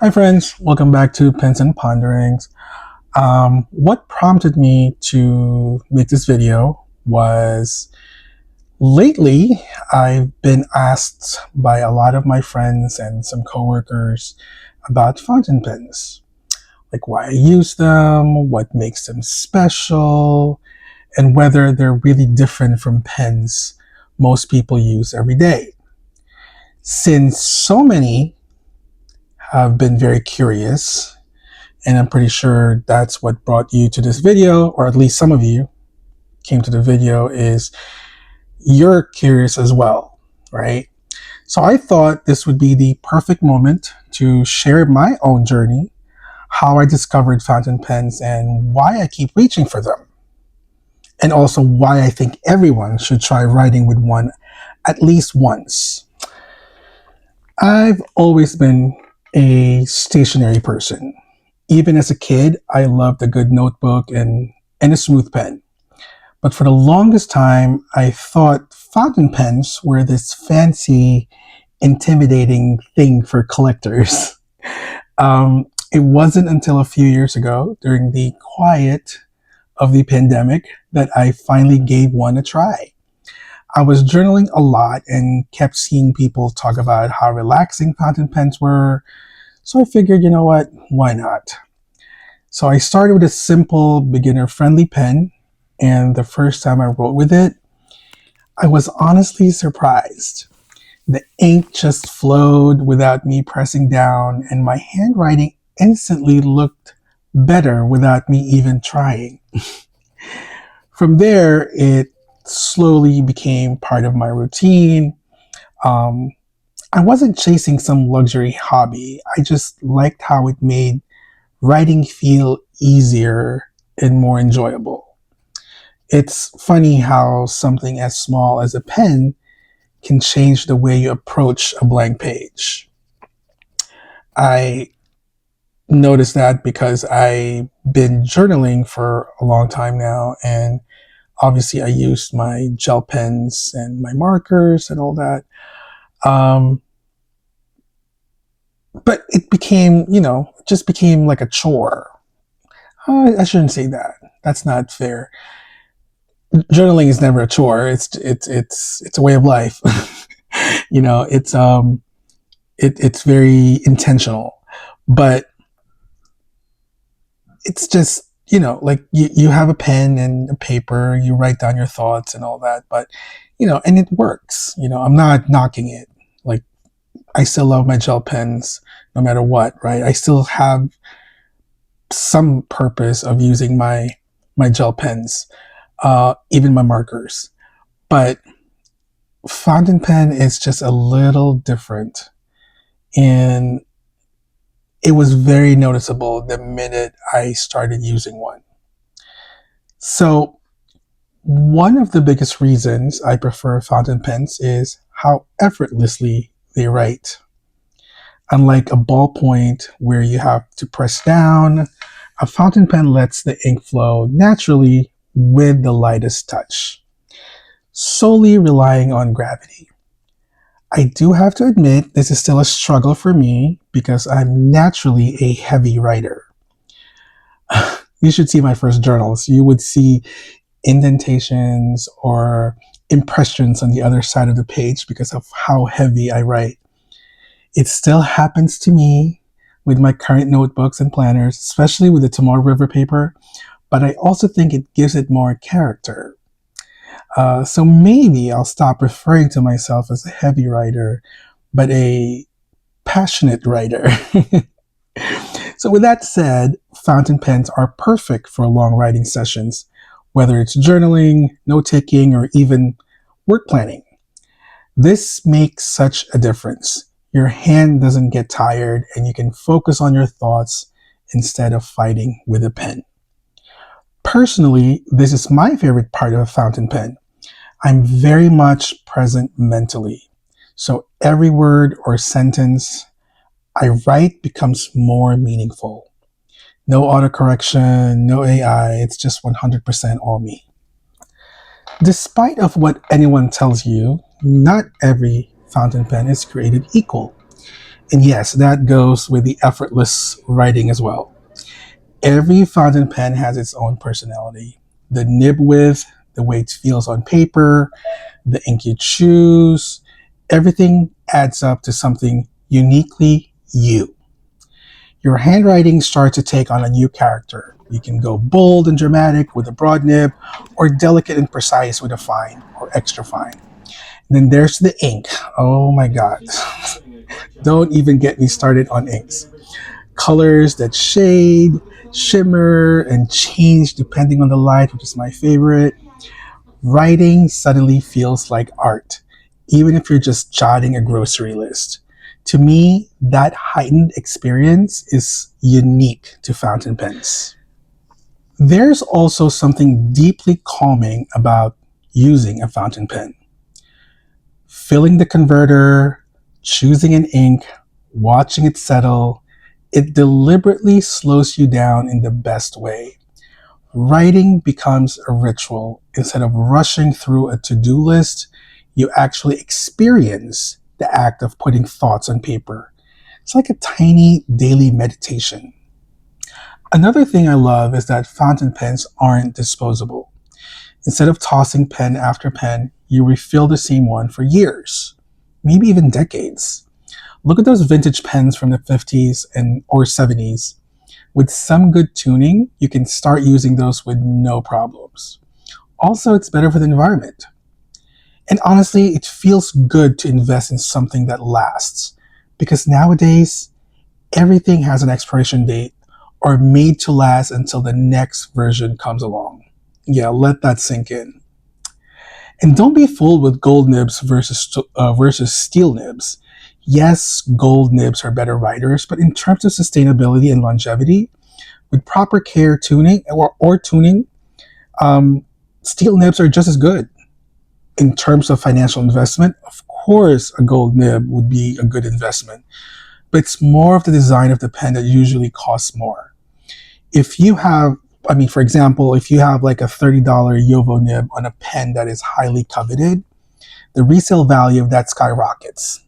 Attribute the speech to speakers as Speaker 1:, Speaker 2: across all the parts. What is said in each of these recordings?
Speaker 1: Hi friends, welcome back to Pens and Ponderings. What prompted me to make this video was lately I've been asked by a lot of my friends and some coworkers about fountain pens. Like why I use them, what makes them special, and whether they're really different from pens most people use every day. Since so many have been very curious, and I'm pretty sure that's what brought you to this video, or at least some of you came to the video, is you're curious as well, right? So I thought this would be the perfect moment to share my own journey, how I discovered fountain pens and why I keep reaching for them. And also why I think everyone should try writing with one at least once. I've always been a stationery person. Even as a kid, I loved a good notebook and a smooth pen. But for the longest time, I thought fountain pens were this fancy, intimidating thing for collectors. It wasn't until a few years ago, during the quiet of the pandemic, that I finally gave one a try. I was journaling a lot and kept seeing people talk about how relaxing fountain pens were. So I figured, you know what, why not? So I started with a simple beginner-friendly pen, and the first time I wrote with it, I was honestly surprised. The ink just flowed without me pressing down, and my handwriting instantly looked better without me even trying. From there, it slowly became part of my routine. I wasn't chasing some luxury hobby. I just liked how it made writing feel easier and more enjoyable. It's funny how something as small as a pen can change the way you approach a blank page. I noticed that because I've been journaling for a long time now, and obviously I used my gel pens and my markers and all that. But it became, just became like a chore. I shouldn't say that. That's not fair. Journaling is never a chore. It's a way of life. It's very intentional, but it's just like you have a pen and a paper, you write down your thoughts and all that, but and it works. I'm not knocking it. Like I still love my gel pens no matter what, right? I still have some purpose of using my gel pens, even my markers. But fountain pen is just a little different, and it was very noticeable the minute I started using one. So one of the biggest reasons I prefer fountain pens is how effortlessly they write. Unlike a ballpoint where you have to press down, a fountain pen lets the ink flow naturally with the lightest touch, solely relying on gravity. I do have to admit this is still a struggle for me because I'm naturally a heavy writer. You should see my first journals. You would see indentations or impressions on the other side of the page because of how heavy I write. It still happens to me with my current notebooks and planners, especially with the Tomorrow River paper, but I also think it gives it more character. So maybe I'll stop referring to myself as a heavy writer, but a passionate writer. So with that said, fountain pens are perfect for long writing sessions, whether it's journaling, note-taking, or even work planning. This makes such a difference. Your hand doesn't get tired and you can focus on your thoughts instead of fighting with a pen. Personally, this is my favorite part of a fountain pen. I'm very much present mentally. So every word or sentence I write becomes more meaningful. No autocorrection, no AI, it's just 100% all me. Despite of what anyone tells you, not every fountain pen is created equal. And yes, that goes with the effortless writing as well. Every fountain pen has its own personality. The nib width, the way it feels on paper, the ink you choose, everything adds up to something uniquely you. Your handwriting starts to take on a new character. You can go bold and dramatic with a broad nib, or delicate and precise with a fine or extra fine. And then there's the ink. Oh my God. Don't even get me started on inks. Colors that shade, shimmer, and change depending on the light, which is my favorite. Writing suddenly feels like art, even if you're just jotting a grocery list. To me, that heightened experience is unique to fountain pens. There's also something deeply calming about using a fountain pen. Filling the converter, choosing an ink, watching it settle, it deliberately slows you down in the best way. Writing becomes a ritual. Instead of rushing through a to-do list, you actually experience the act of putting thoughts on paper. It's like a tiny daily meditation. Another thing I love is that fountain pens aren't disposable. Instead of tossing pen after pen, you refill the same one for years, maybe even decades. Look at those vintage pens from the 50s and or 70s. With some good tuning, you can start using those with no problems. Also, it's better for the environment. And honestly, it feels good to invest in something that lasts. Because nowadays, everything has an expiration date or made to last until the next version comes along. Yeah, let that sink in. And don't be fooled with gold nibs versus steel nibs. Yes, gold nibs are better writers, but in terms of sustainability and longevity, with proper care tuning or tuning, um, steel nibs are just as good. In terms of financial investment, of course, a gold nib would be a good investment, but it's more of the design of the pen that usually costs more. If you have, for example, if you have like a $30 Yovo nib on a pen that is highly coveted, the resale value of that skyrockets.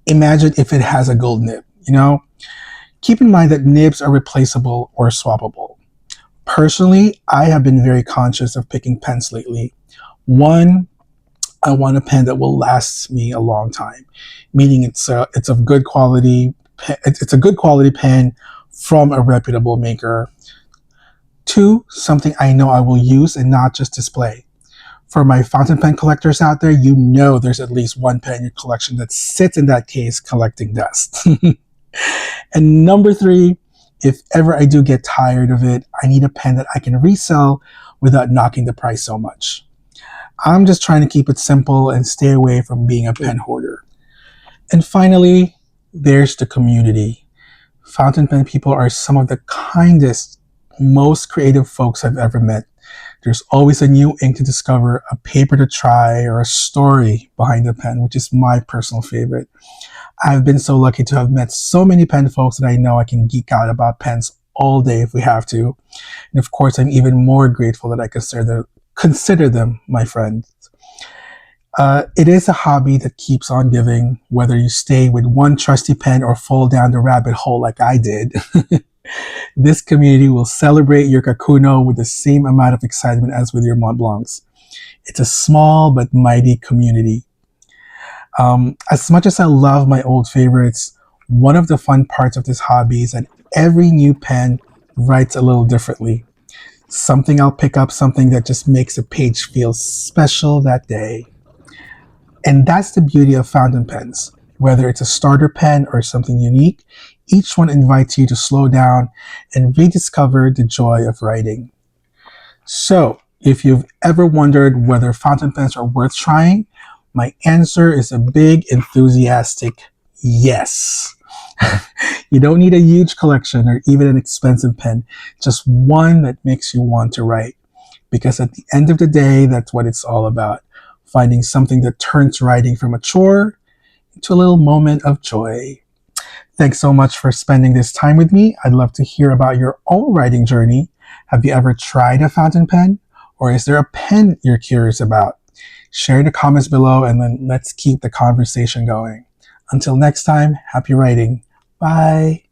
Speaker 1: Imagine if it has a gold nib, you know? Keep in mind that nibs are replaceable or swappable. Personally, I have been very conscious of picking pens lately. One, I want a pen that will last me a long time, meaning it's of good quality. It's a good quality pen from a reputable maker. Two, something I know I will use and not just display. For my fountain pen collectors out there, you know there's at least one pen in your collection that sits in that case collecting dust. And number three, if ever I do get tired of it, I need a pen that I can resell without knocking the price so much. I'm just trying to keep it simple and stay away from being a pen hoarder. And finally, there's the community. Fountain pen people are some of the kindest, most creative folks I've ever met. There's always a new ink to discover, a paper to try, or a story behind the pen, which is my personal favorite. I've been so lucky to have met so many pen folks that I know I can geek out about pens all day if we have to. And of course, I'm even more grateful that I consider them my friends. It is a hobby that keeps on giving, whether you stay with one trusty pen or fall down the rabbit hole like I did. This community will celebrate your Kakuno with the same amount of excitement as with your Mont Blancs. It's a small but mighty community. As much as I love my old favorites, one of the fun parts of this hobby is that every new pen writes a little differently. Something I'll pick up, something that just makes a page feel special that day. And that's the beauty of fountain pens. Whether it's a starter pen or something unique, each one invites you to slow down and rediscover the joy of writing. So, if you've ever wondered whether fountain pens are worth trying, my answer is a big, enthusiastic yes. You don't need a huge collection or even an expensive pen, just one that makes you want to write. Because at the end of the day, that's what it's all about. Finding something that turns writing from a chore into a little moment of joy. Thanks so much for spending this time with me. I'd love to hear about your own writing journey. Have you ever tried a fountain pen? Or is there a pen you're curious about? Share in the comments below and then let's keep the conversation going. Until next time, happy writing. Bye.